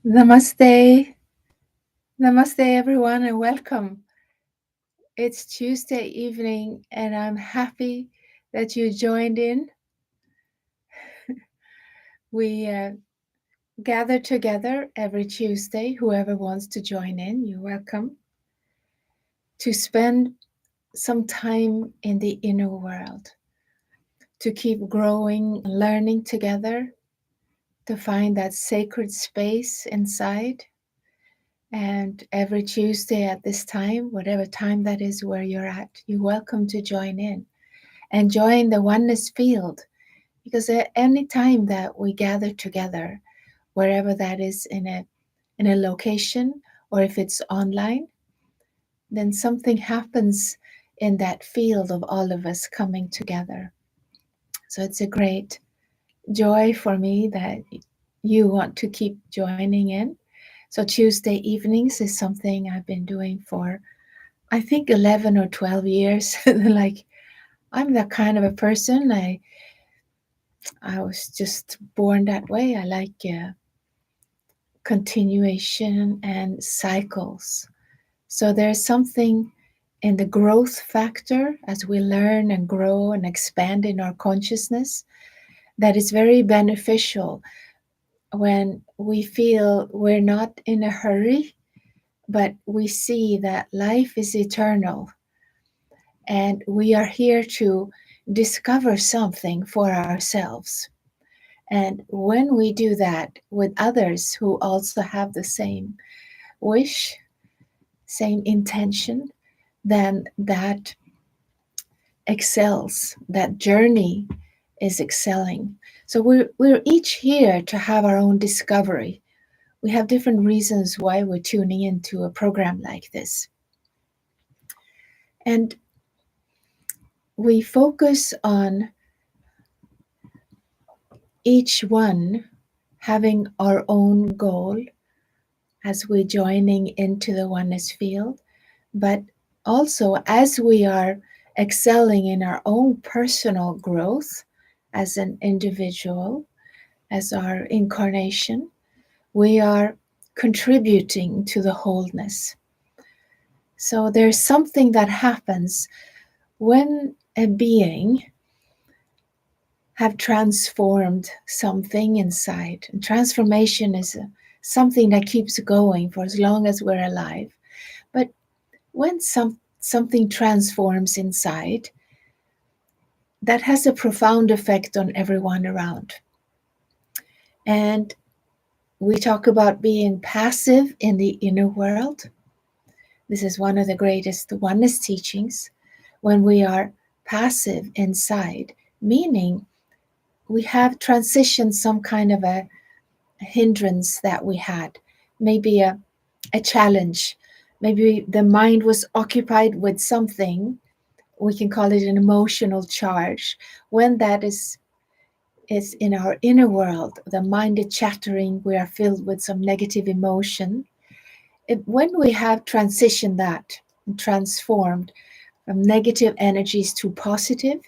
Namaste. Namaste, everyone, and welcome. It's Tuesday evening, and I'm happy that you joined in. We gather together every Tuesday. Whoever wants to join in, you're welcome to spend some time in the inner world, to keep growing, learning together, to find that sacred space inside. And every Tuesday at this time, whatever time that is where you're at, you're welcome to join in and join the oneness field, because at any time that we gather together, wherever that is in a location or if it's online, then something happens in that field of all of us coming together. So it's a great joy for me that you want to keep joining in. So Tuesday evenings is something I've been doing for, I think, 11 or 12 years. Like, I'm that kind of a person. I was just born that way. I like continuation and cycles. So there's something in the growth factor as we learn and grow and expand in our consciousness that is very beneficial when we feel we're not in a hurry, but we see that life is eternal and we are here to discover something for ourselves. And when we do that with others who also have the same wish, same intention, then that excels. That journey is excelling. So we're each here to have our own discovery. We have different reasons why we're tuning into a program like this. And we focus on each one having our own goal as we're joining into the oneness field, but also as we are excelling in our own personal growth as an individual, as our incarnation, we are contributing to the wholeness. So there's something that happens when a being have transformed something inside. And transformation is something that keeps going for as long as we're alive. But when something transforms inside, that has a profound effect on everyone around. And we talk about being passive in the inner world. This is one of the greatest oneness teachings. When we are passive inside, meaning we have transitioned some kind of a hindrance that we had, maybe a challenge. Maybe the mind was occupied with something. We can call it an emotional charge. When that is in our inner world, the mind is chattering, we are filled with some negative emotion. When we have transitioned that, transformed from negative energies to positive,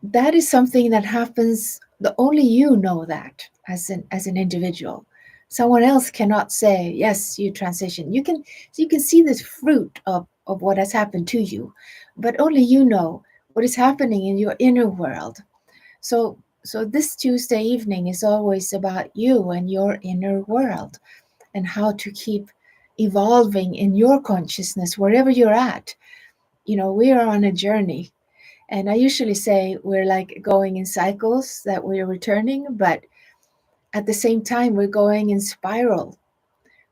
that is something that happens, the only you know that as an individual. Someone else cannot say, yes, you transition. You can see the fruit of what has happened to you, but only you know what is happening in your inner world. So this Tuesday evening is always about you and your inner world and how to keep evolving in your consciousness wherever you're at. We are on a journey. And I usually say we're like going in cycles, that we're returning, but at the same time, we're going in spiral.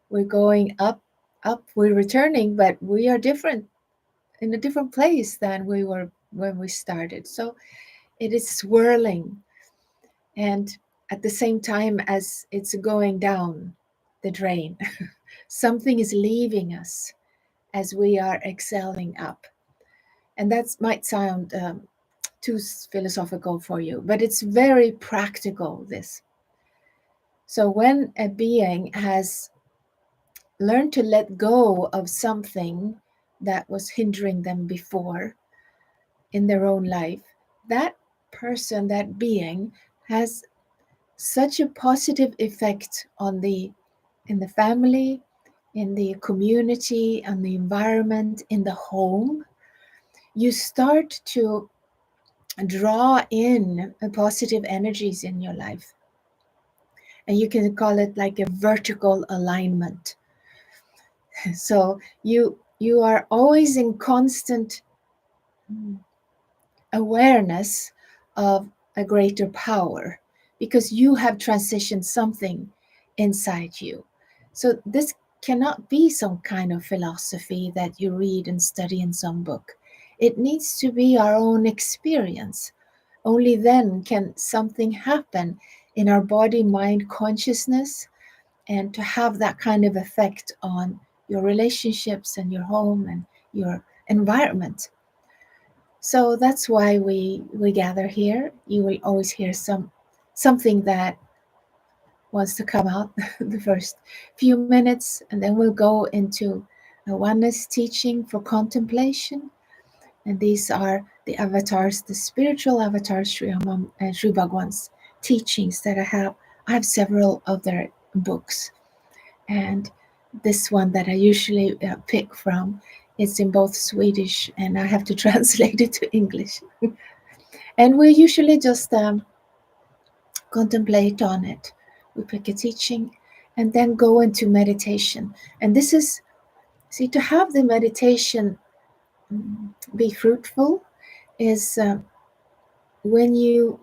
We're going up, up, we're returning, but we are different, in a different place than we were when we started. So it is swirling. And at the same time as it's going down the drain, something is leaving us as we are excelling up. And that might sound too philosophical for you, but it's very practical, this. So when a being has learned to let go of something that was hindering them before in their own life, that person, that being, has such a positive effect on the in the family, in the community, and the environment, in the home. You start to draw in positive energies in your life. And you can call it like a vertical alignment. So you are always in constant awareness of a greater power because you have transitioned something inside you. So this cannot be some kind of philosophy that you read and study in some book. It needs to be our own experience. Only then can something happen in our body, mind, consciousness, and to have that kind of effect on your relationships and your home and your environment. So that's why we gather here. You will always hear something that wants to come out the first few minutes, and then we'll go into a oneness teaching for contemplation. And these are the avatars, the spiritual avatars, Sri Bhagwan's teachings that I have. I have several of their books, and this one that I usually pick from is in both Swedish, and I have to translate it to English. And we usually just contemplate on it. We pick a teaching and then go into meditation. And this is, see, to have the meditation be fruitful is when you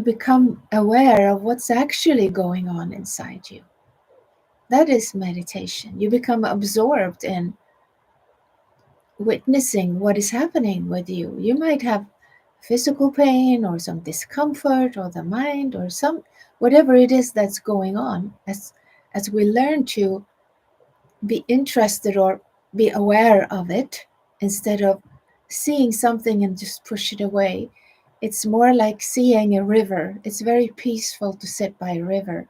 become aware of what's actually going on inside you. That is meditation. You become absorbed in witnessing what is happening with you. You might have physical pain or some discomfort or the mind or some whatever it is that's going on. As we learn to be interested or be aware of it instead of seeing something and just push it away, it's more like seeing a river. It's very peaceful to sit by a river,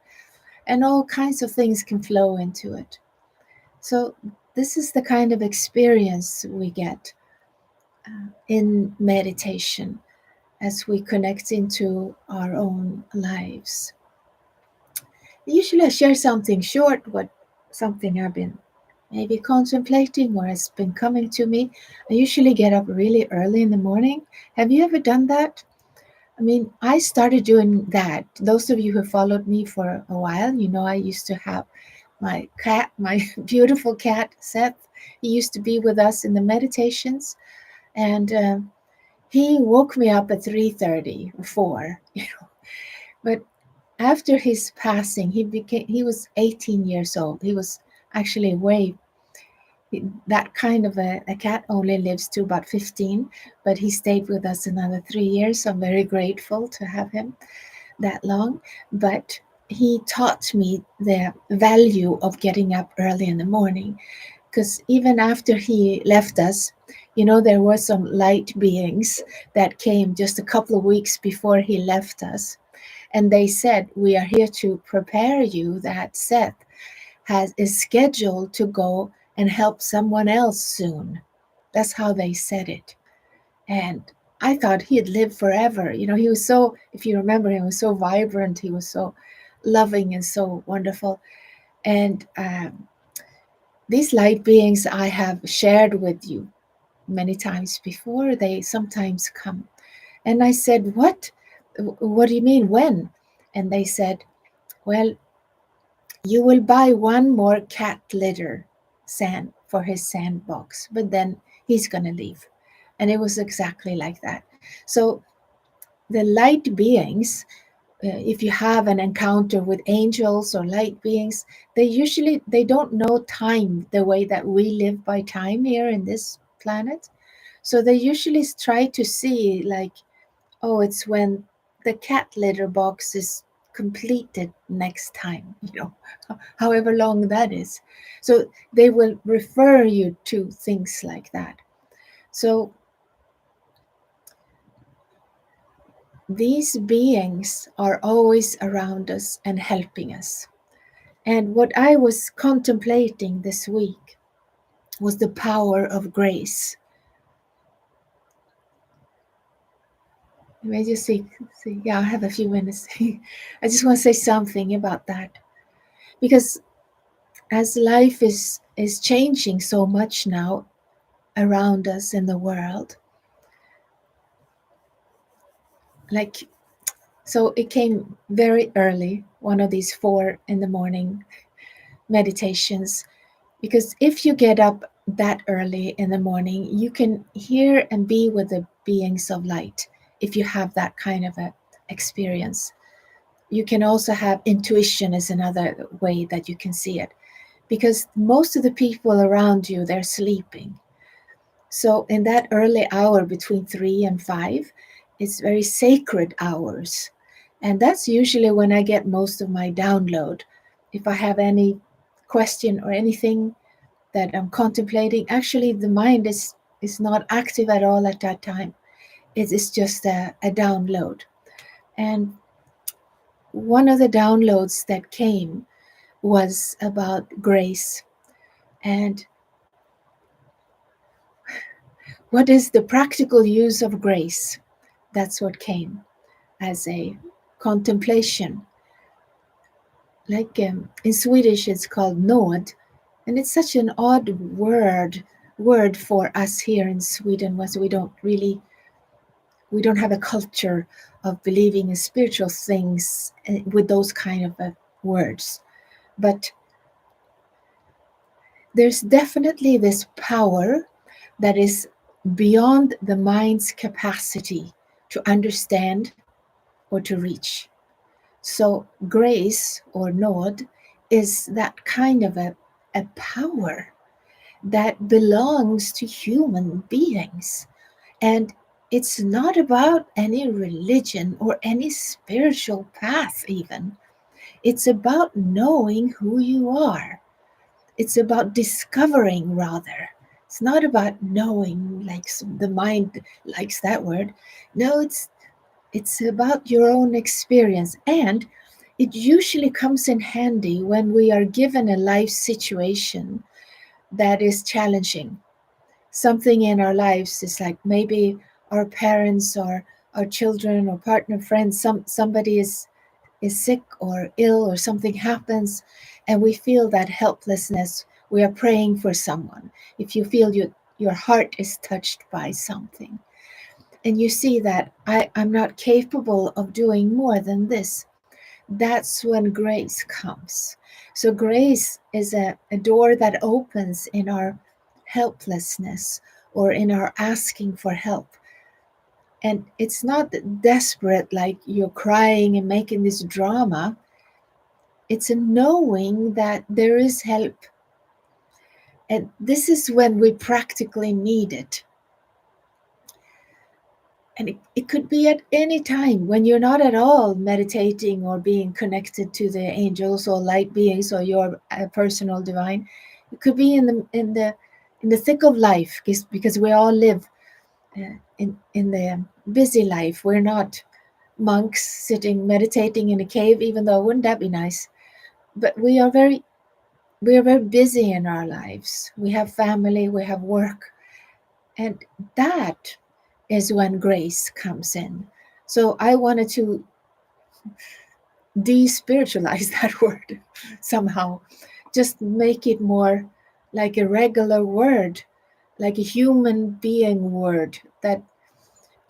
and all kinds of things can flow into it. So this is the kind of experience we get in meditation as we connect into our own lives. Usually I share something short, what something I've been maybe contemplating or has been coming to me. I usually get up really early in the morning. Have you ever done that? I mean, I started doing that. Those of you who followed me for a while, you know I used to have my cat, my beautiful cat, Seth. He used to be with us in the meditations, and he woke me up at 3:30 or 4, But after his passing, he was 18 years old. He was actually way that kind of a cat only lives to about 15, but he stayed with us another 3 years. So I'm very grateful to have him that long. But he taught me the value of getting up early in the morning, because even after he left us, there were some light beings that came just a couple of weeks before he left us. And they said, we are here to prepare you that Seth is scheduled to go and help someone else soon. That's how they said it. And I thought he'd live forever. He was so, if you remember, he was so vibrant. He was so loving and so wonderful. And these light beings I have shared with you many times before. They sometimes come. And I said, what? What do you mean, when? And they said, well, you will buy one more cat litter sand for his sandbox, but then he's going to leave. And it was exactly like that. So the light beings, if you have an encounter with angels or light beings, they don't know time the way that we live by time here in this planet. So they usually try to see, like, oh, it's when the cat litter box is completed next time, however long that is. So they will refer you to things like that. So these beings are always around us and helping us. And what I was contemplating this week was the power of grace. Let me just see. Yeah, I have a few minutes. I just want to say something about that because as life is changing so much now around us in the world, like so it came very early, one of these 4 in the morning meditations, because if you get up that early in the morning, you can hear and be with the beings of light. If you have that kind of a experience, you can also have intuition is another way that you can see it, because most of the people around you, they're sleeping. So in that early hour between 3 and 5, it's very sacred hours. And that's usually when I get most of my download. If I have any question or anything that I'm contemplating, actually the mind is not active at all at that time. It is just a download. And one of the downloads that came was about grace and what is the practical use of grace. That's what came as a contemplation. Like in Swedish, it's called nåd, and it's such an odd word for us here in Sweden, was we don't have a culture of believing in spiritual things with those kind of words. But there's definitely this power that is beyond the mind's capacity to understand or to reach. So grace or nåd is that kind of a power that belongs to human beings. And it's not about any religion or any spiritual path, even. It's about knowing who you are. It's about discovering, rather. It's not about knowing, like the mind likes that word. No, it's about your own experience. And it usually comes in handy when we are given a life situation that is challenging. Something in our lives is like maybe our parents or our children or partner, friends, somebody is sick or ill or something happens, and we feel that helplessness. We are praying for someone. If you feel your heart is touched by something, and you see that I'm not capable of doing more than this, that's when grace comes. So grace is a door that opens in our helplessness or in our asking for help. And it's not desperate, like you're crying and making this drama. It's a knowing that there is help. And this is when we practically need it. And it could be at any time when you're not at all meditating or being connected to the angels or light beings or your personal divine. It could be in the thick of life, because we all live in the busy life. We're not monks sitting meditating in a cave, even though wouldn't that be nice? But we are very busy in our lives. We have family, we have work, and that is when grace comes in. So I wanted to de-spiritualize that word somehow, just make it more like a regular word, like a human being word, that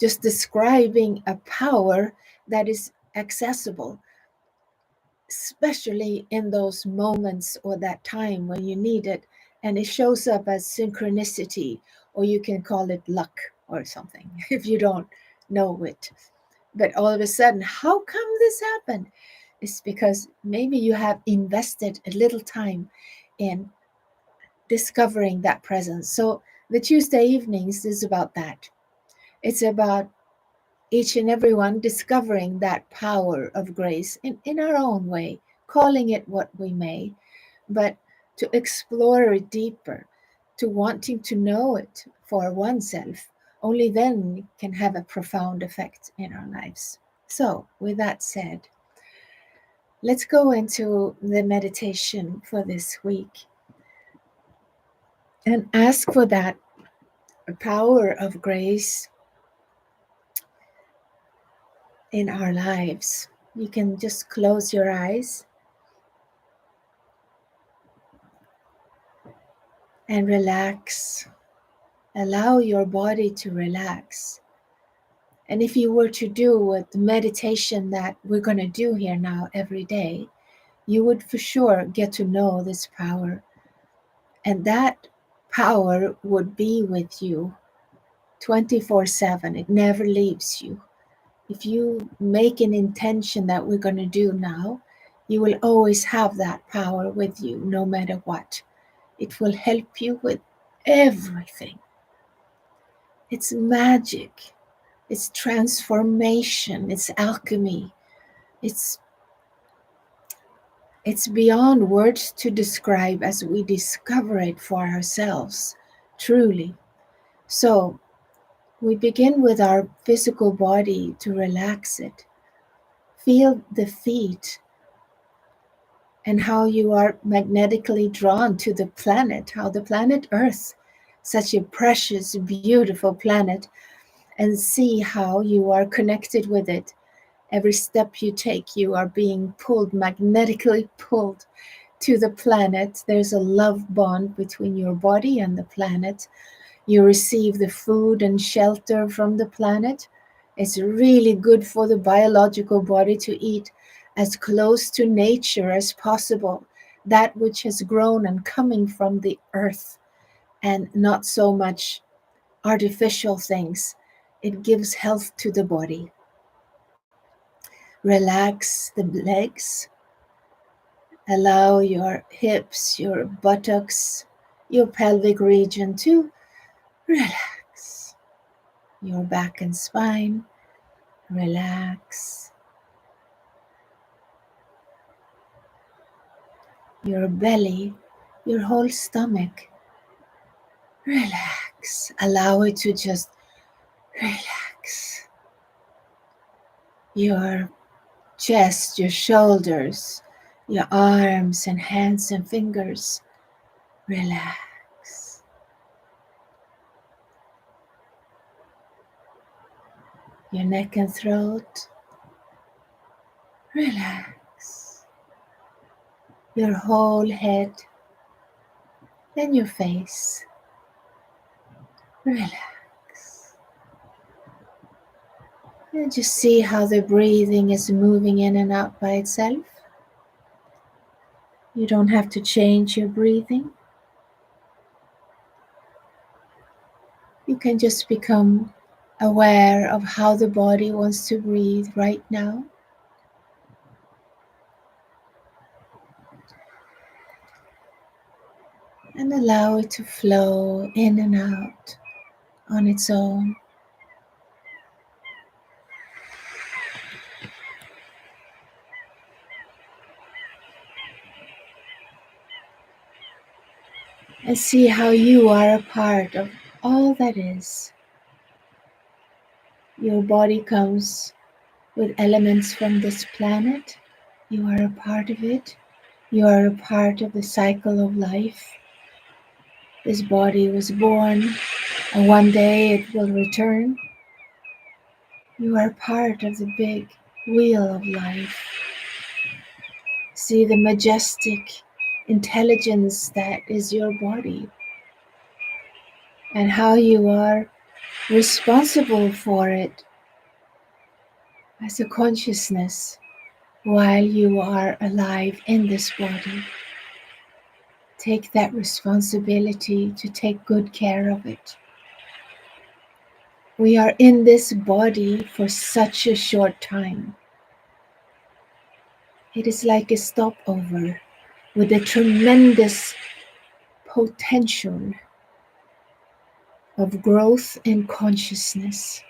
just describing a power that is accessible, especially in those moments or that time when you need it. And it shows up as synchronicity, or you can call it luck or something if you don't know it. But all of a sudden, how come this happened? It's because maybe you have invested a little time in discovering that presence. So the Tuesday evenings is about that. It's about each and every one discovering that power of grace in our own way, calling it what we may, but to explore it deeper, to wanting to know it for oneself. Only then it can have a profound effect in our lives. So, with that said, let's go into the meditation for this week and ask for that power of grace in our lives. You can just close your eyes and relax. Allow your body to relax. And if you were to do the meditation that we're going to do here now every day, you would for sure get to know this power. And that power would be with you 24/7. It never leaves you. If you make an intention that we're going to do now, you will always have that power with you no matter what. It will help you with everything. It's magic. It's transformation. It's alchemy. It's beyond words to describe as we discover it for ourselves, truly. So we begin with our physical body to relax it. Feel the feet and how you are magnetically drawn to the planet, how the planet Earth, such a precious, beautiful planet, and see how you are connected with it. Every step you take, you are being pulled, magnetically pulled to the planet. There's a love bond between your body and the planet. You receive the food and shelter from the planet. It's really good for the biological body to eat as close to nature as possible, that which has grown and coming from the earth, and not so much artificial things. It gives health to the body. Relax the legs. Allow your hips, your buttocks, your pelvic region to relax. Your back and spine, relax. Your belly, your whole stomach, relax. Allow it to just relax. Your chest, your shoulders, your arms and hands and fingers, relax. Your neck and throat, relax. Your whole head, then your face, relax. And just see how the breathing is moving in and out by itself. You don't have to change your breathing. You can just become aware of how the body wants to breathe right now. And allow it to flow in and out on its own. And see how you are a part of all that is. Your body comes with elements from this planet. You are a part of it. You are a part of the cycle of life. This body was born, and one day it will return. You are part of the big wheel of life. See the majestic intelligence that is your body, and how you are responsible for it as a consciousness while you are alive in this body. Take that responsibility to take good care of it. We are in this body for such a short time. It is like a stopover with a tremendous potential of growth in consciousness,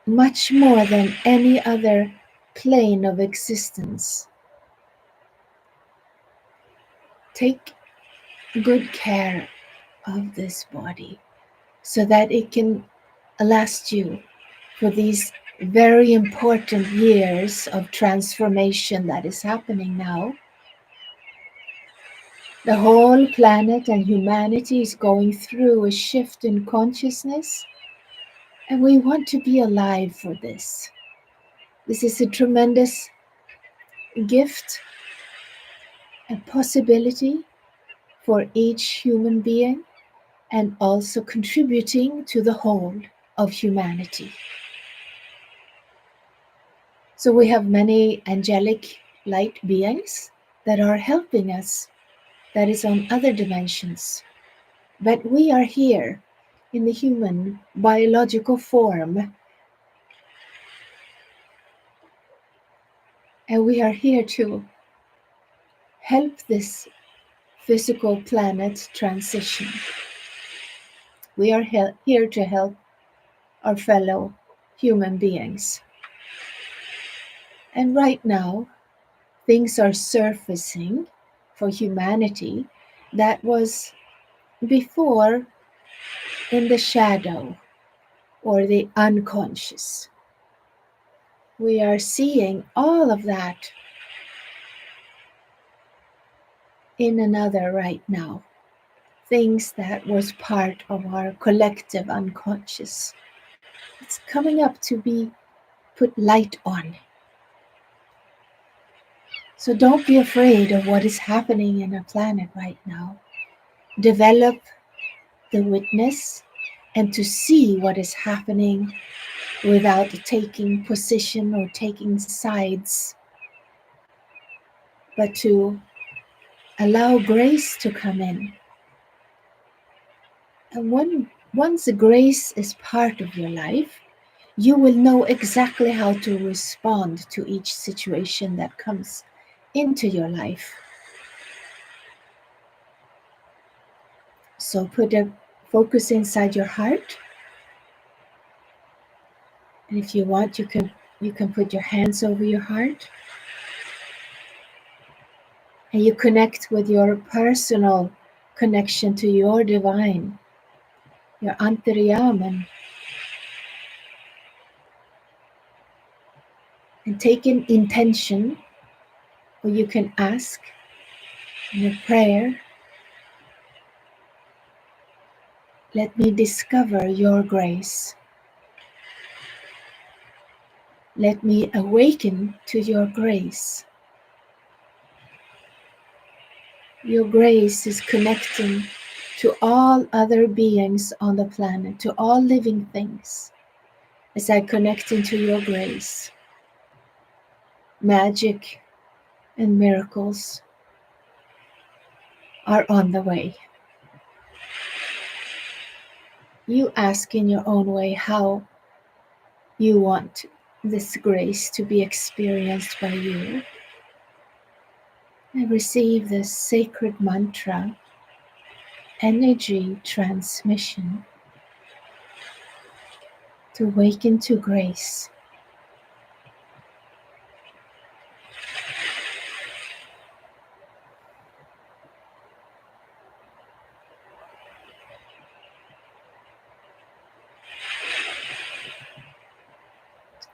much more than any other plane of existence. Take good care of this body so that it can last you for these very important years of transformation that is happening now. The whole planet and humanity is going through a shift in consciousness, and we want to be alive for this. This is a tremendous gift, a possibility for each human being, and also contributing to the whole of humanity. So we have many angelic light beings that are helping us, that is on other dimensions. But we are here in the human biological form, and we are here to help this physical planet transition. We are here to help our fellow human beings. And right now, things are surfacing for humanity that was before in the shadow or the unconscious. We are seeing all of that in another right now. Things that was part of our collective unconscious. It's coming up to be put light on. So don't be afraid of what is happening in our planet right now. Develop the witness and to see what is happening without taking position or taking sides, but to allow grace to come in. And once the grace is part of your life, you will know exactly how to respond to each situation that comes into your life. So put a focus inside your heart. And if you want, you can put your hands over your heart. And you connect with your personal connection to your divine, your antaryaman. And take an intention, or you can ask in a prayer, let me discover your grace. Let me awaken to your grace. Your grace is connecting to all other beings on the planet, to all living things. As I connect into your grace, magic and miracles are on the way. You ask in your own way how you want this grace to be experienced by you. And receive this sacred mantra, energy transmission, to awaken to grace.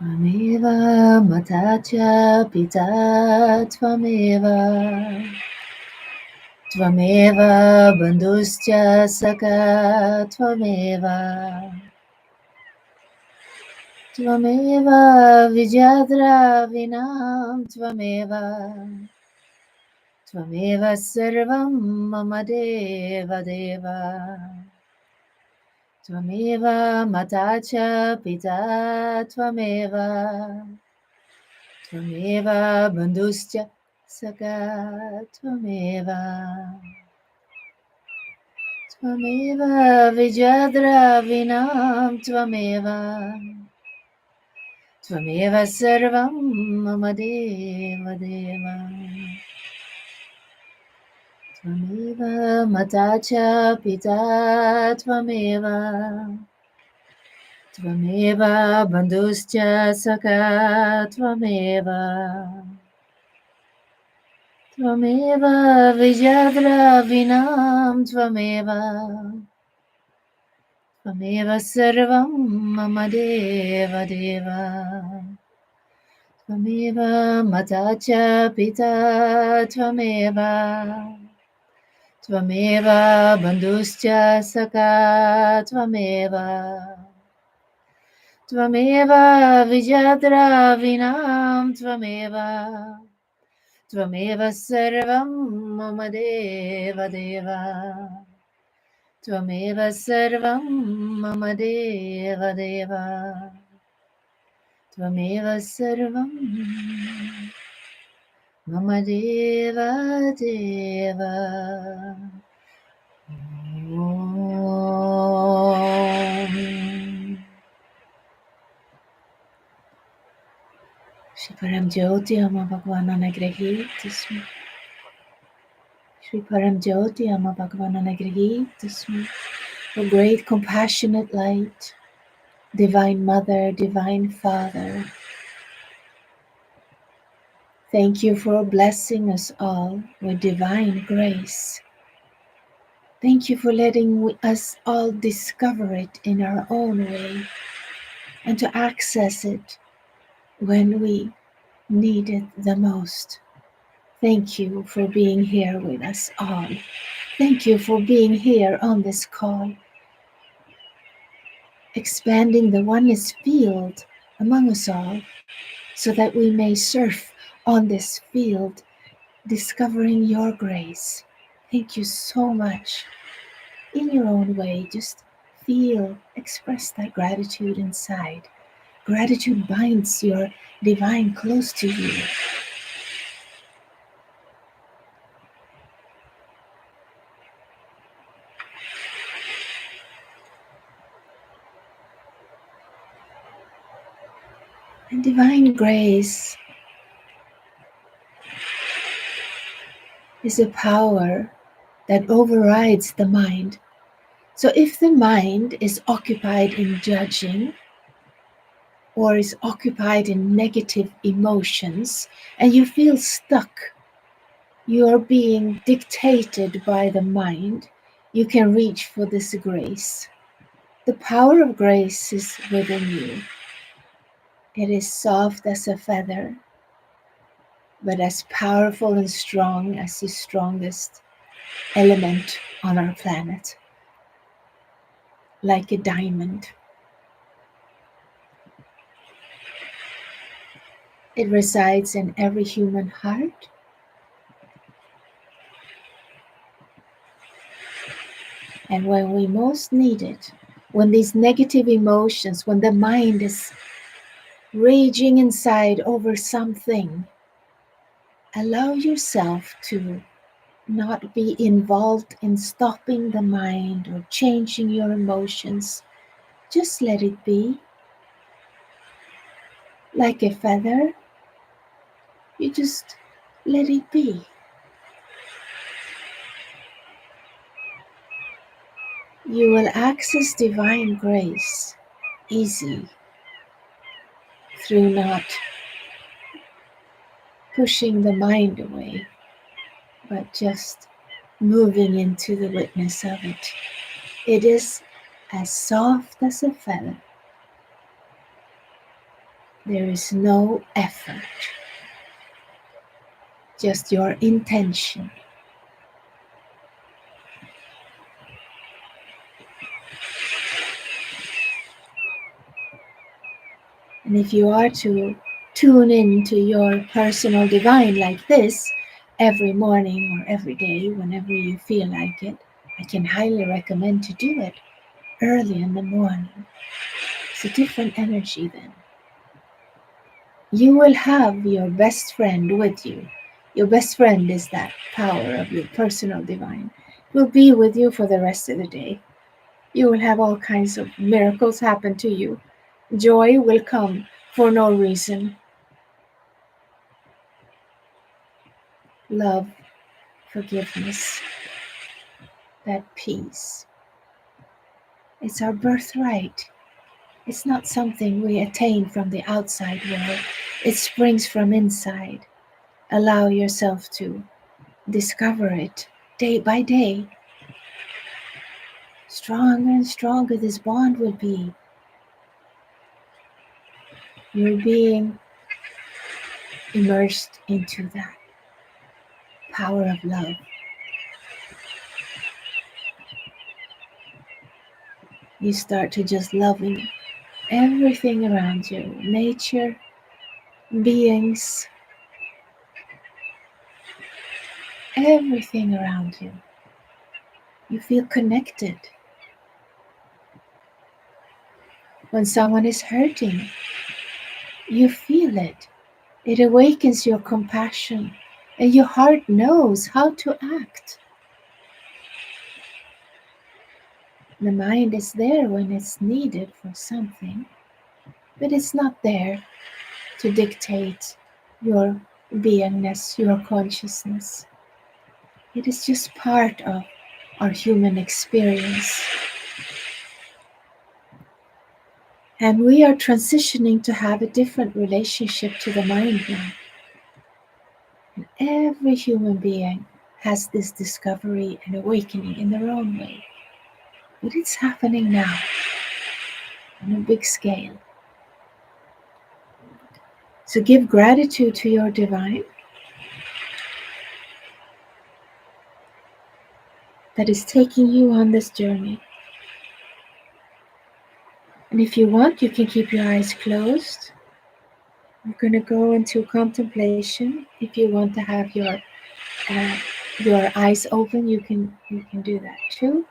Tvameva matacha pita tvameva. Tvameva bandhuscha saka tvameva. Tvameva vijadra vinam tvameva. Tvameva sarvam mama deva deva. Tvameva matacha pita tvameva. Tvameva bandhuscha saka tvameva. Tvameva vijadra vinam tvameva. Tvameva sarvam mama deva deva. Tvameva matacha pita tvameva. Tvameva bandhuscha saka tvameva. Tvameva vijadra vinam tvameva. Tvameva sarvam mama deva deva. Tvameva matacha pita tvameva. Tvameva bandhuscha saka tvameva. Tvameva Vijadravinam Tvameva Tvameva Sarvam Mama Deva Deva Tvameva Sarvam Mama Deva Deva Tvameva Sarvam Mama Deva Deva Om. Shri Param Jyoti Ama Bhagavan Anagrahit Shri Param Jyoti Ama Bhagavan Anagrahit O great compassionate light, Divine Mother, Divine Father, thank you for blessing us all with divine grace. Thank you for letting us all discover it in our own way and to access it when we need it the most. Thank you for being here with us all. Thank you for being here on this call, expanding the oneness field among us all so that we may surf on this field, discovering your grace. Thank you so much. In your own way, just feel, express that gratitude inside. Gratitude binds your divine close to you. And divine grace is a power that overrides the mind. So if the mind is occupied in judging or is occupied in negative emotions and you feel stuck, you are being dictated by the mind, you can reach for this grace. The power of grace is within you. It is soft as a feather, but as powerful and strong as the strongest element on our planet, like a diamond. It resides in every human heart. And when we most need it, when these negative emotions, when the mind is raging inside over something, allow yourself to not be involved in stopping the mind or changing your emotions. Just let it be. Like a feather, you just let it be. You will access divine grace easy through not pushing the mind away, but just moving into the witness of it. It is as soft as a feather. There is no effort, just your intention. And if you are to tune into your personal divine like this every morning or every day, whenever you feel like it, I can highly recommend to do it early in the morning. It's a different energy then. You will have your best friend with you. Your best friend is that power of your personal divine. It will be with you for the rest of the day. You will have all kinds of miracles happen to you. Joy will come for no reason. Love, forgiveness, that peace. It's our birthright. It's not something we attain from the outside world. It springs from inside. Allow yourself to discover it day by day. Stronger and stronger this bond will be. You're being immersed into that power of love. You start to just loving everything around you, nature, beings, everything around you. You feel connected. When someone is hurting, you feel it. It awakens your compassion, and your heart knows how to act. The mind is there when it's needed for something, but it's not there to dictate your beingness, your consciousness. It is just part of our human experience. And we are transitioning to have a different relationship to the mind now. And every human being has this discovery and awakening in their own way. But it's happening now on a big scale. So give gratitude to your divine that is taking you on this journey. And if you want, you can keep your eyes closed. We're going to go into contemplation. If you want to have your eyes open, you can do that too.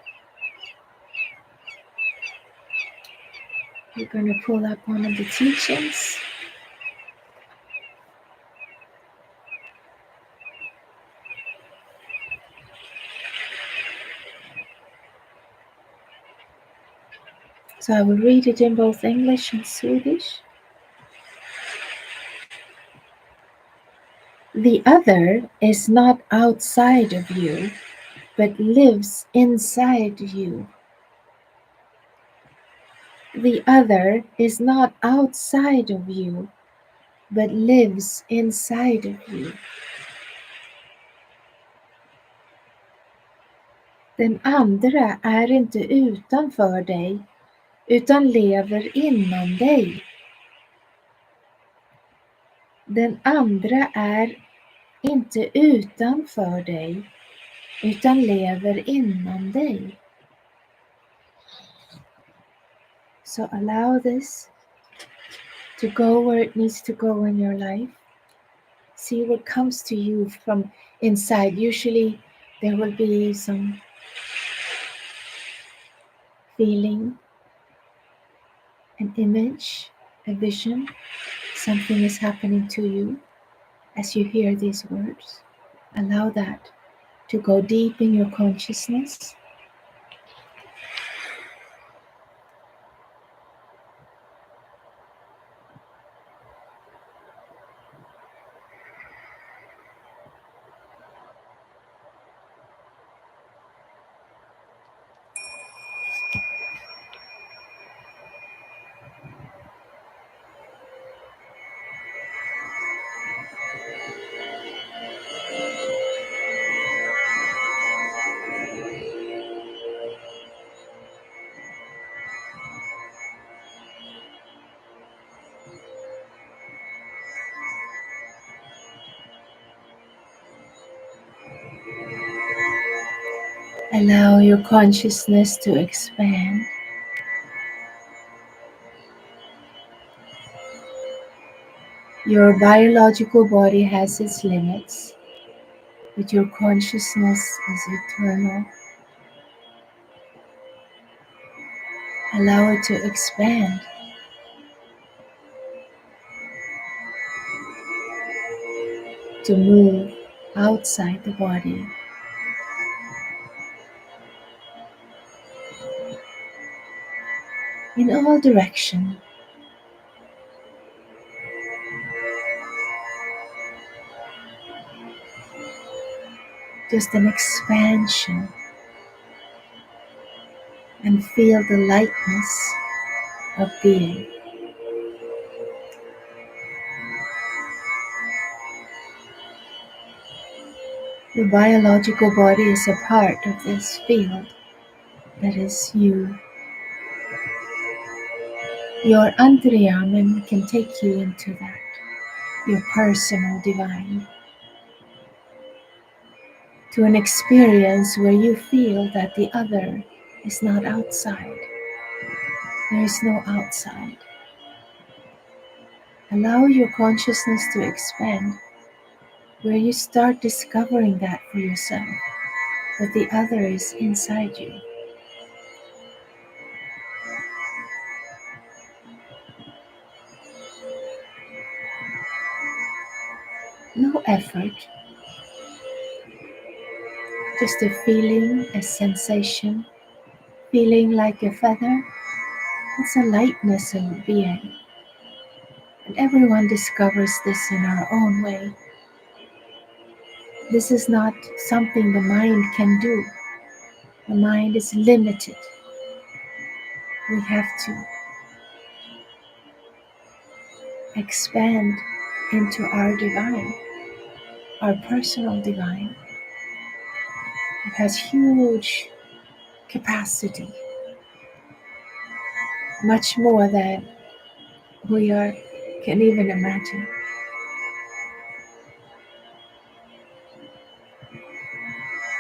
We're going to pull up one of the teachings. So I will read it in both English and Swedish. The other is not outside of you, but lives inside you. The other is not outside of you, but lives inside of you. Den andra är inte utanför dig, utan lever inom dig. Den andra är inte utanför dig, utan lever inom dig. So allow this to go where it needs to go in your life. See what comes to you from inside. Usually there will be some feeling, an image, a vision. Something is happening to you as you hear these words. Allow that to go deep in your consciousness. Allow your consciousness to expand. Your biological body has its limits, but your consciousness is eternal. Allow it to expand. To move outside the body. In all directions. Just an expansion, and feel the lightness of being. The biological body is a part of this field that is you. Your Antaryyaman can take you into that, your personal divine, to an experience where you feel that the other is not outside, There is no outside. Allow your consciousness to expand, where you start discovering that for yourself, that the other is inside you. No effort, just a feeling, a sensation, feeling like a feather. It's a lightness of being. And everyone discovers this in our own way. This is not something the mind can do. The mind is limited. We have to expand into our divine, our personal divine. It has huge capacity, much more than can even imagine.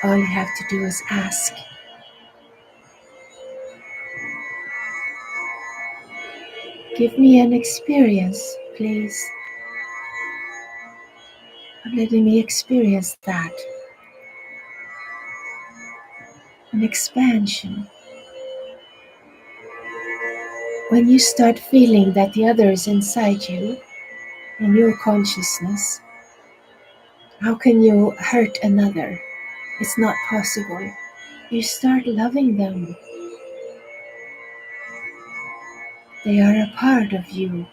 All you have to do is ask. Give me an experience, please. Letting me experience that. An expansion. When you start feeling that the other is inside you, in your consciousness, how can you hurt another? It's not possible. You start loving them. They are a part of you.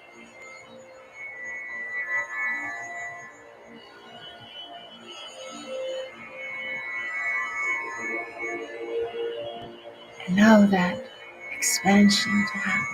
Allow that expansion to happen.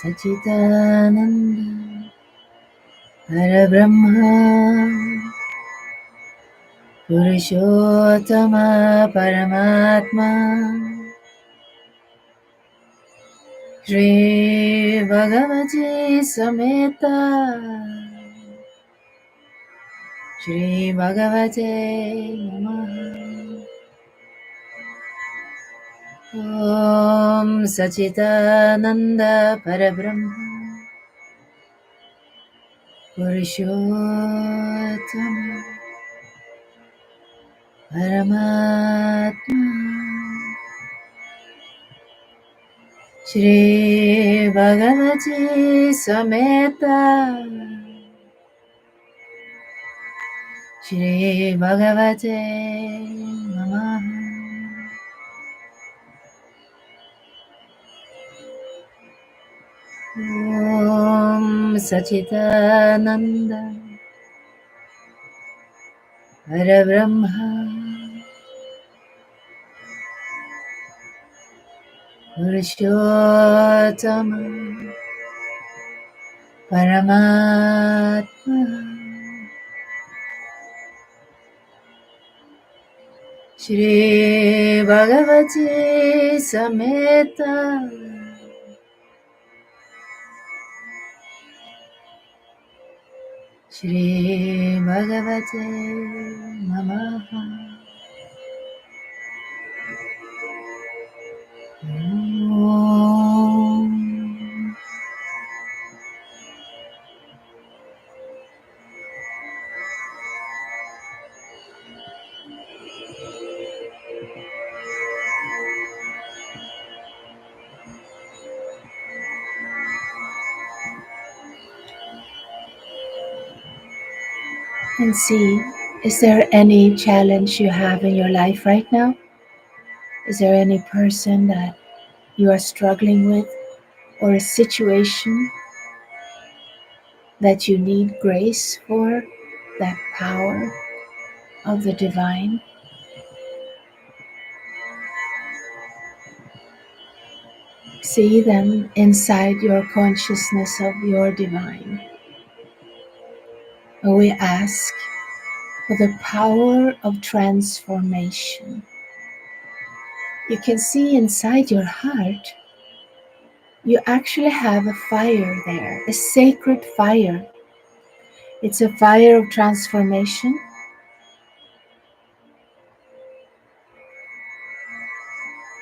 Sachidananda Parabrahma Purushottama Paramatma Shri Bhagavati Sameta Shri Bhagavate Namaha. Om Sachidananda Parabrahma Purushottama Paramatma Shri Bhagavati Sameta Shri Bhagavate Namaha. Om Sachidananda Parabrahma Purushottama Paramatma Shri Bhagavati Sameta Shri Bhagavate Namaha. Om. And see, is there any challenge you have in your life right now? Is there any person that you are struggling with, or a situation that you need grace for, that power of the divine. See them inside your consciousness of your divine. And we ask for the power of transformation. You can see inside your heart, you actually have a fire there, a sacred fire. It's a fire of transformation.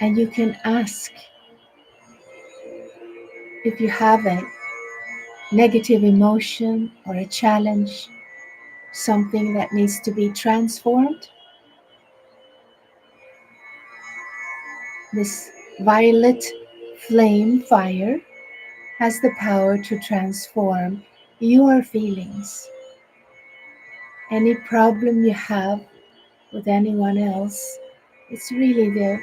And you can ask if you have a negative emotion or a challenge, something that needs to be transformed. This violet flame fire has the power to transform your feelings. Any problem you have with anyone else, it's really the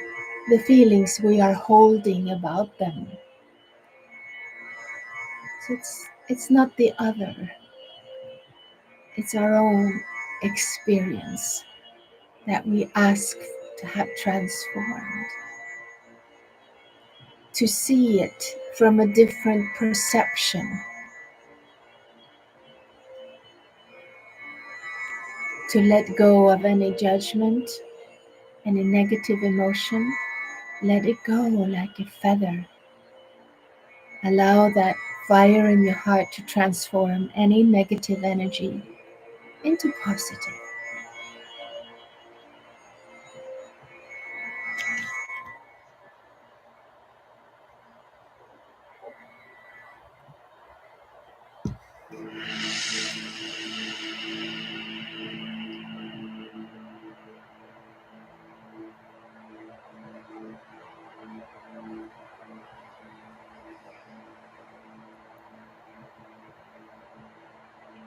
feelings we are holding about them. So it's not the other, it's our own experience that we ask to have transformed. To see it from a different perception. To let go of any judgment, any negative emotion. Let it go like a feather. Allow that fire in your heart to transform any negative energy into positive.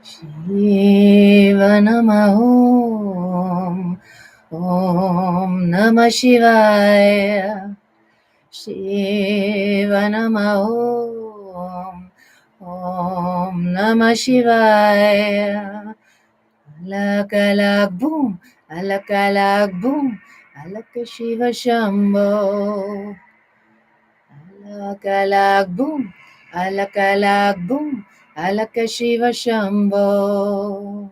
Shiva Namah Om Namah Shivaya. Shiva Namah Om Namah Shivaya. Alak alak boom, alak alak boom, alak Shiva Shambho. Alak boom, alak boom, alak Shiva Shambho.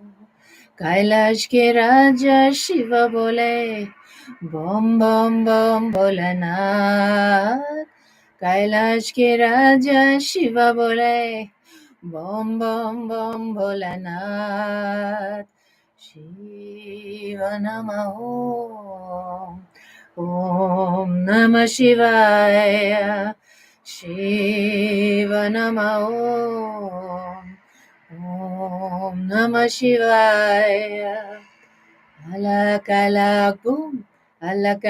Kailash ke Raja Shiva bole, bom bom bom Bholenath. Kailash ke Raja Shiva bole, bom bom bom Bholenath. Shiva Namah Om Namah Shivaya. Shiva Namah Om Namah Shivaya. Alak alak boom, alak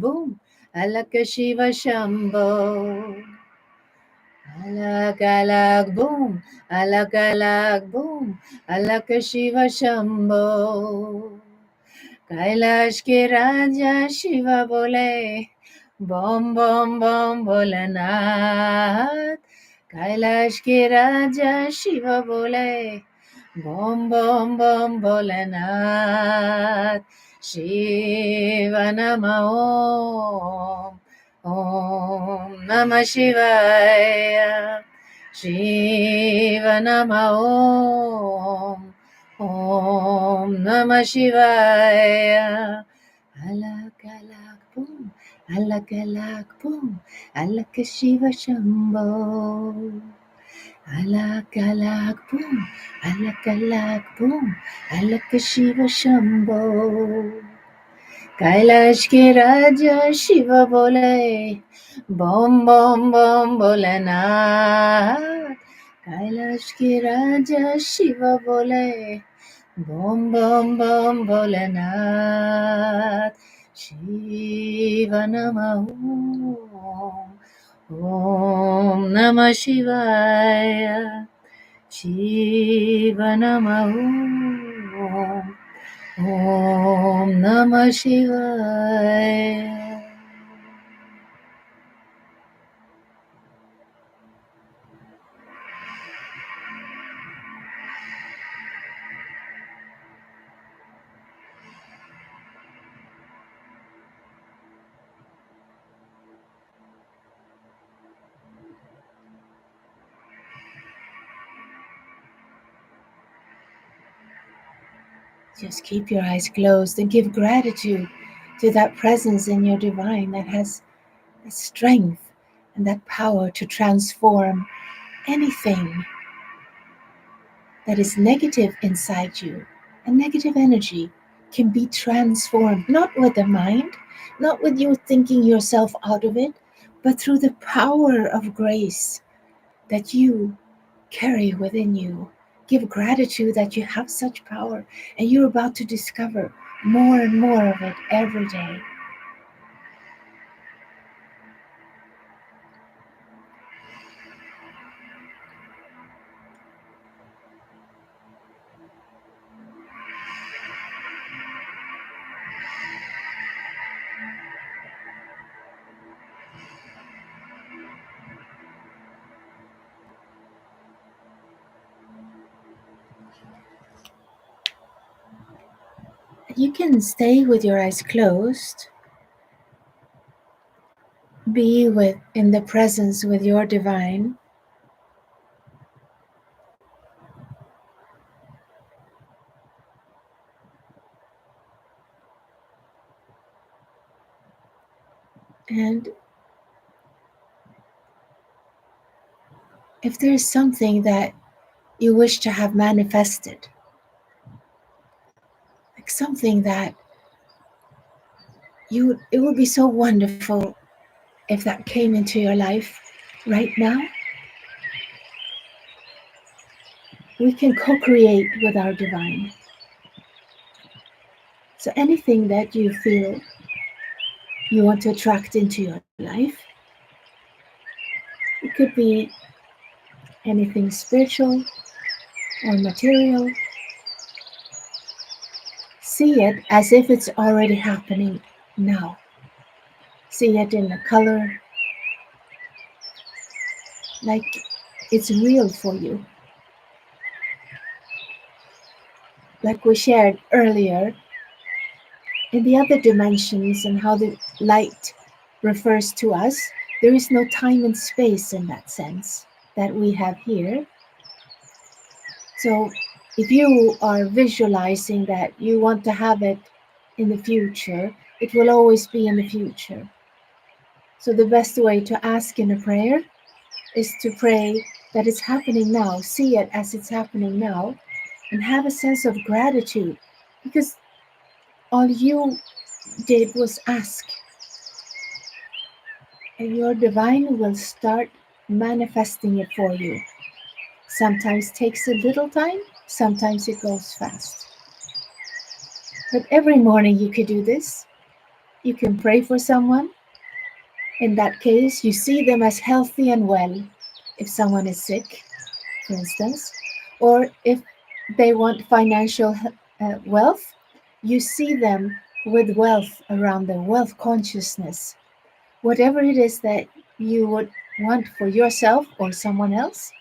boom, alak Shiva Shambho. Alak boom, alak boom, alak Shiva Shambho. Kailash ke Raja Shiva bole, bom bom bom Bholenath. Kailash ke Raja Shiva bole, bom bom bom Bholenath. Shiva Namah Om Namah Shivaya. Shiva Namah Om Namah Shivaya. Alak alak boom, alak boom, alak Shiva Shambho. Alak boom, alak boom, alak Shiva Shambho. Kailash ke Raja Shiva bole, bom bom bom Bholenath. Kailash ke Raja Shiva bole, bom bom bom Bholenath. Shiva Namah Om Namah Shivaya. Shiva Namah Om Namah Shivaya. Just keep your eyes closed and give gratitude to that presence in your divine that has the strength and that power to transform anything that is negative inside you. And negative energy can be transformed, not with the mind, not with you thinking yourself out of it, but through the power of grace that you carry within you. Give gratitude that you have such power, and you're about to discover more and more of it every day. You can stay with your eyes closed, be with in the presence with your divine, and if there is something that you wish to have manifested, like something that it would be so wonderful if that came into your life right now, we can co-create with our divine. So anything that you feel you want to attract into your life, it could be anything spiritual or material. See it as if it's already happening now. See it in the color, like it's real for you. Like we shared earlier, in the other dimensions and how the light refers to us, there is no time and space in that sense that we have here. So if you are visualizing that you want to have it in the future, it will always be in the future. So the best way to ask in a prayer is to pray that it's happening now, see it as it's happening now, and have a sense of gratitude, because all you did was ask, and your divine will start manifesting it for you. Sometimes takes a little time, sometimes it goes fast. But every morning you could do this. You can pray for someone. In that case, you see them as healthy and well. If someone is sick, for instance, or if they want financial wealth, you see them with wealth around them, wealth consciousness. Whatever it is that you would want for yourself or someone else,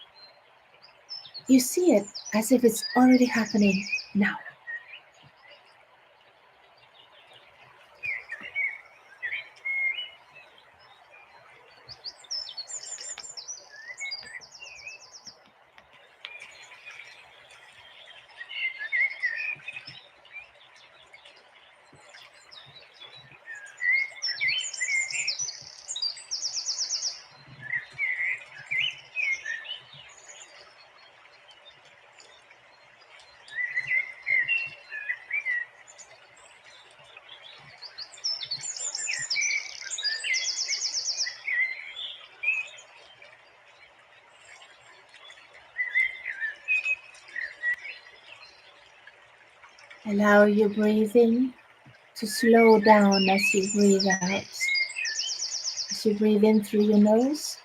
you see it as if it's already happening now. Allow your breathing to slow down as you breathe out. As you breathe in through your nose,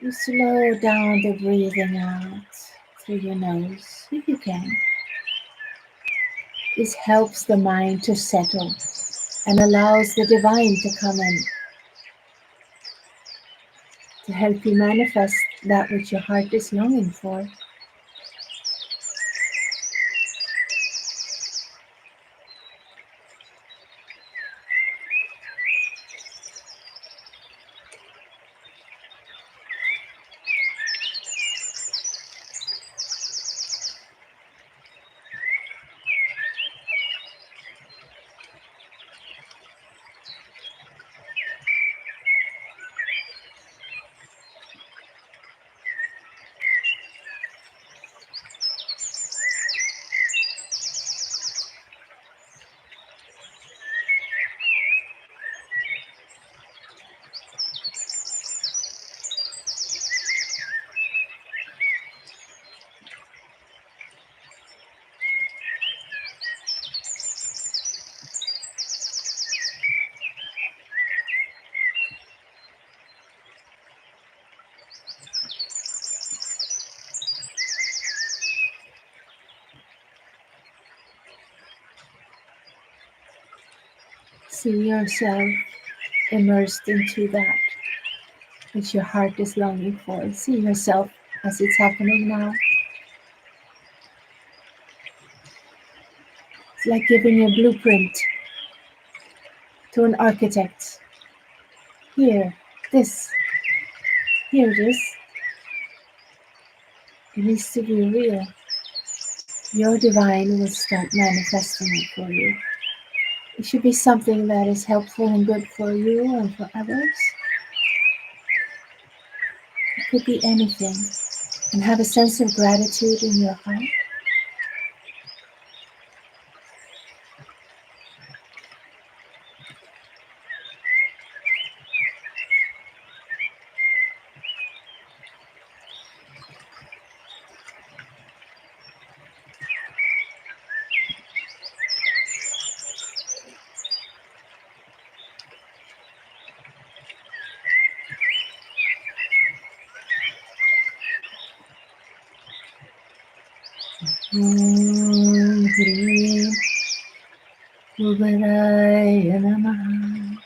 you slow down the breathing out through your nose, if you can. This helps the mind to settle and allows the divine to come in to help you manifest that which your heart is longing for. see yourself immersed into that which your heart is longing for. See yourself as it's happening now. It's like giving a blueprint to an architect. Here, this, here it is. It needs to be real. Your divine will start manifesting it for you. It should be something that is helpful and good for you and for others. It could be anything. And have a sense of gratitude in your heart. Om Hri Kuberaya Namaha.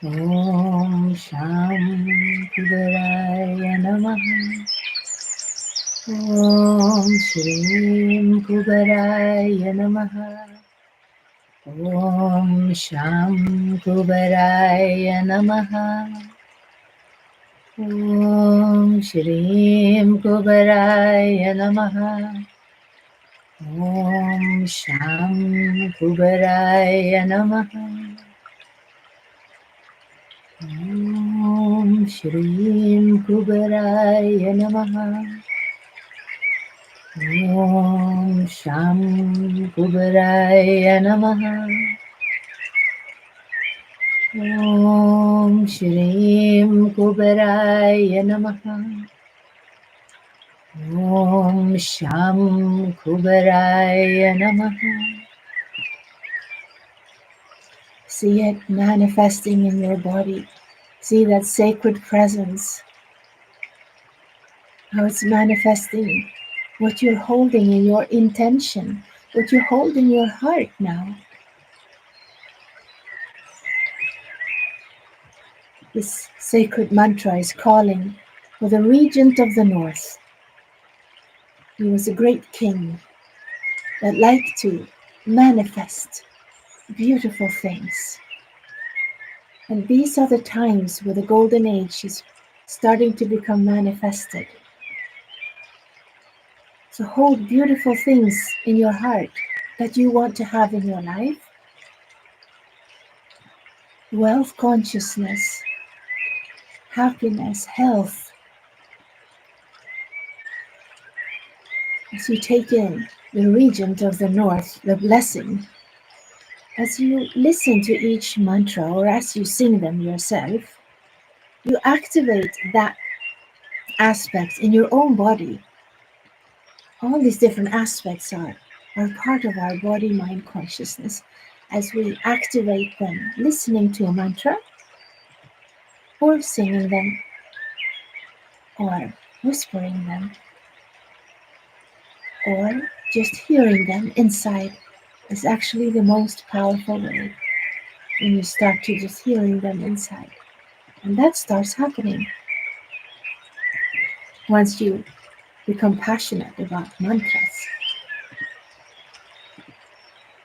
Om Sham Kuberaya Namaha. Om Shri Kuberaya Namaha. Om Sham Kuberaya Namaha. Om Shri Kuberaya Namaha. Om Sham Kuberaya Namaha. Om Shri Kuberaya Namaha. Om Sham Kuberaya Namaha. Om Shri Kuberaya Namaha. Om Sham Kuberaya Namaha. See it manifesting in your body. See that sacred presence, how it's manifesting what you're holding in your intention, what you hold in your heart now. This sacred mantra is calling for the regent of the north. He was a great king that liked to manifest beautiful things. And these are the times where the golden age is starting to become manifested. So hold beautiful things in your heart that you want to have in your life. Wealth consciousness, happiness, health. As you take in the regent of the north, the blessing, as you listen to each mantra or as you sing them yourself, you activate that aspect in your own body. All these different aspects are part of our body-mind consciousness. As we activate them, listening to a mantra, or singing them, or whispering them, or just hearing them inside is actually the most powerful way when you start to just hearing them inside. And that starts happening once you become passionate about mantras.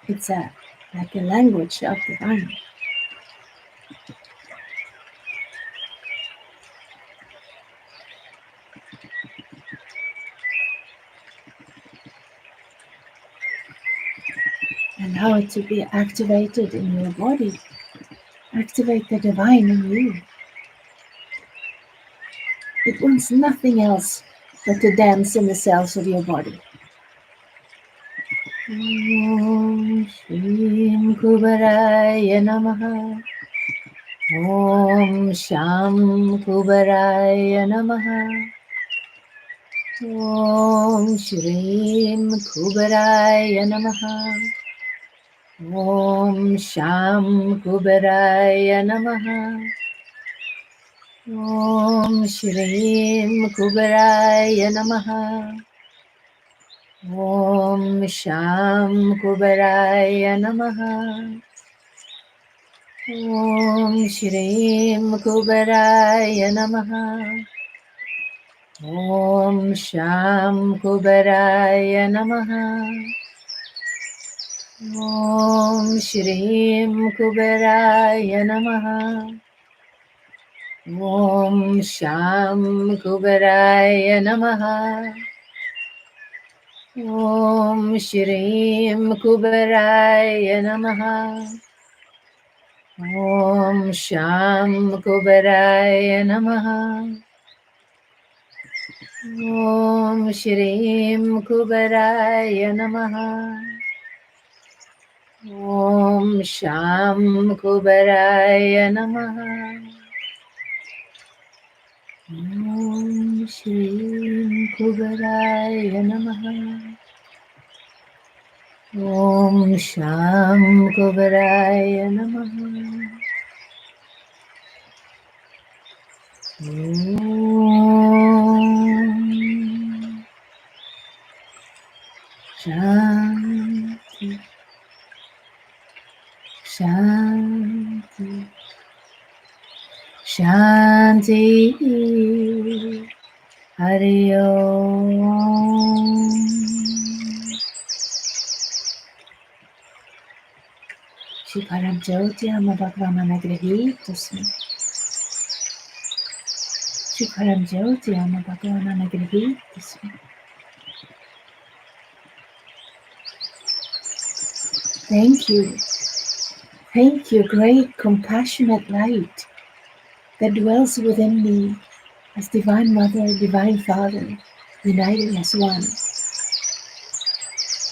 It's like a language of divine. And allow it to be activated in your body. Activate the divine in you. It wants nothing else but to dance in the cells of your body. Om Shri Kuberaya Namaha. Om Sham Kuberaya Namaha. Om Shri Kuberaya Namaha. Om Sham Kuberaya Namaha. Om Shri Kuberaya Namaha. Om Sham Kuberaya Namaha. Om Shrim Kuberaya Namaha. Om Sham Kuberaya Namaha. Om Shrim Kuberaya Namaha. Om Sham Kuberaya Namaha. Om Shrim Kuberaya Namaha. Om Sham Kuberaya Namaha. Om Shrim Kuberaya Namaha. Om Sham Kuberaya Namaha. Om Shrim Kuberaya Namaha. Om Sham Kuberaya Namaha. Om Shanti, Shanti, Shanti. Hari Om. Shikaram Jyoti Ama Bhagavana Grihitosmi. Shikaram Jyoti Ama Bhagavana Grihitosmi. Thank you. Thank you, great compassionate light that dwells within me as Divine Mother, Divine Father, united as one,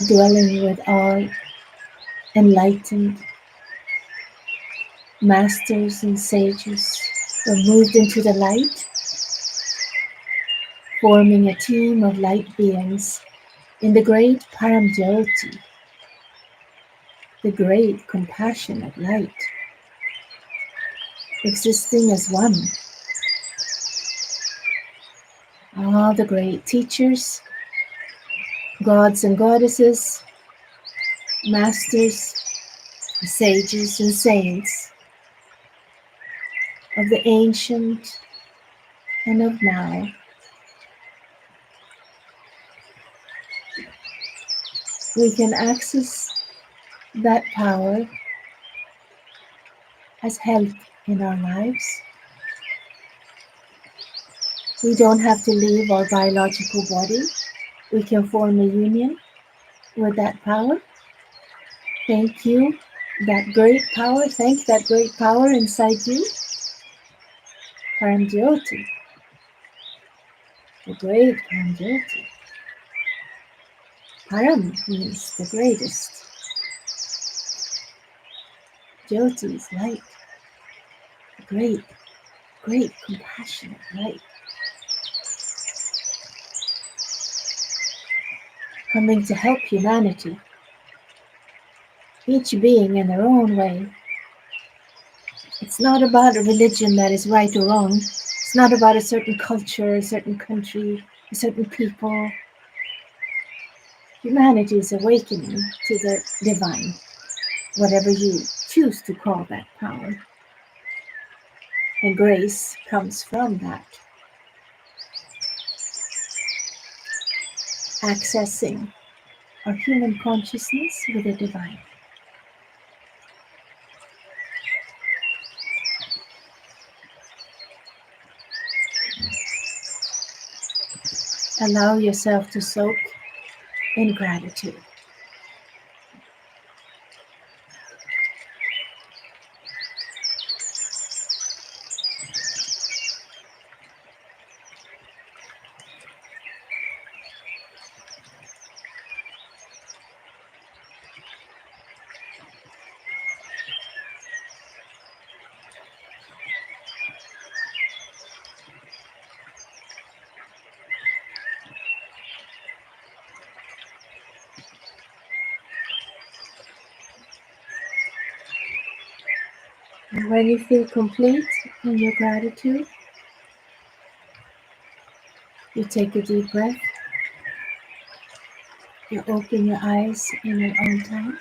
dwelling with all enlightened masters and sages who are moved into the light, forming a team of light beings in the great Paramjyoti, the great compassionate light, existing as one. All the great teachers, gods and goddesses, masters, sages and saints of the ancient and of now, we can access that power as health in our lives. We don't have to leave our biological body. We can form a union with that power. Thank you, that great power. Thank that great power inside you. Paramjyoti, the great Paramjyoti. Param means the greatest. Jyoti is light, the great, great compassionate light. Coming to help humanity, each being in their own way. It's not about a religion that is right or wrong. It's not about a certain culture, a certain country, a certain people. Humanity is awakening to the divine, whatever you choose to call that power. And grace comes from that. Accessing our human consciousness with the divine. Allow yourself to soak in gratitude. And when you feel complete in your gratitude, you take a deep breath. You open your eyes in your own time.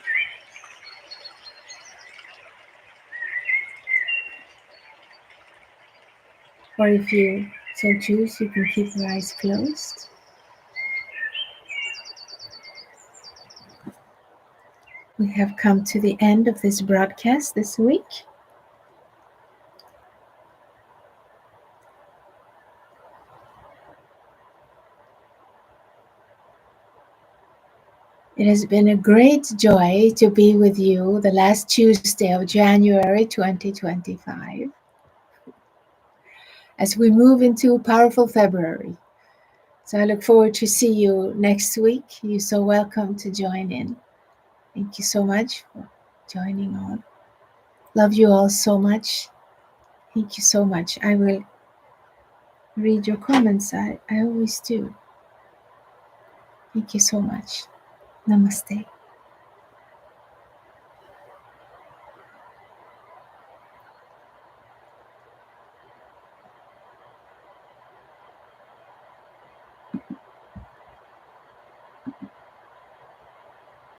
Or if you so choose, you can keep your eyes closed. We have come to the end of this broadcast this week. It has been a great joy to be with you the last Tuesday of January 2025 as we move into powerful February. So I look forward to see you next week. You're so welcome to join in. Thank you so much for joining on. Love you all so much. Thank you so much. I will read your comments. I always do. Thank you so much. Namaste.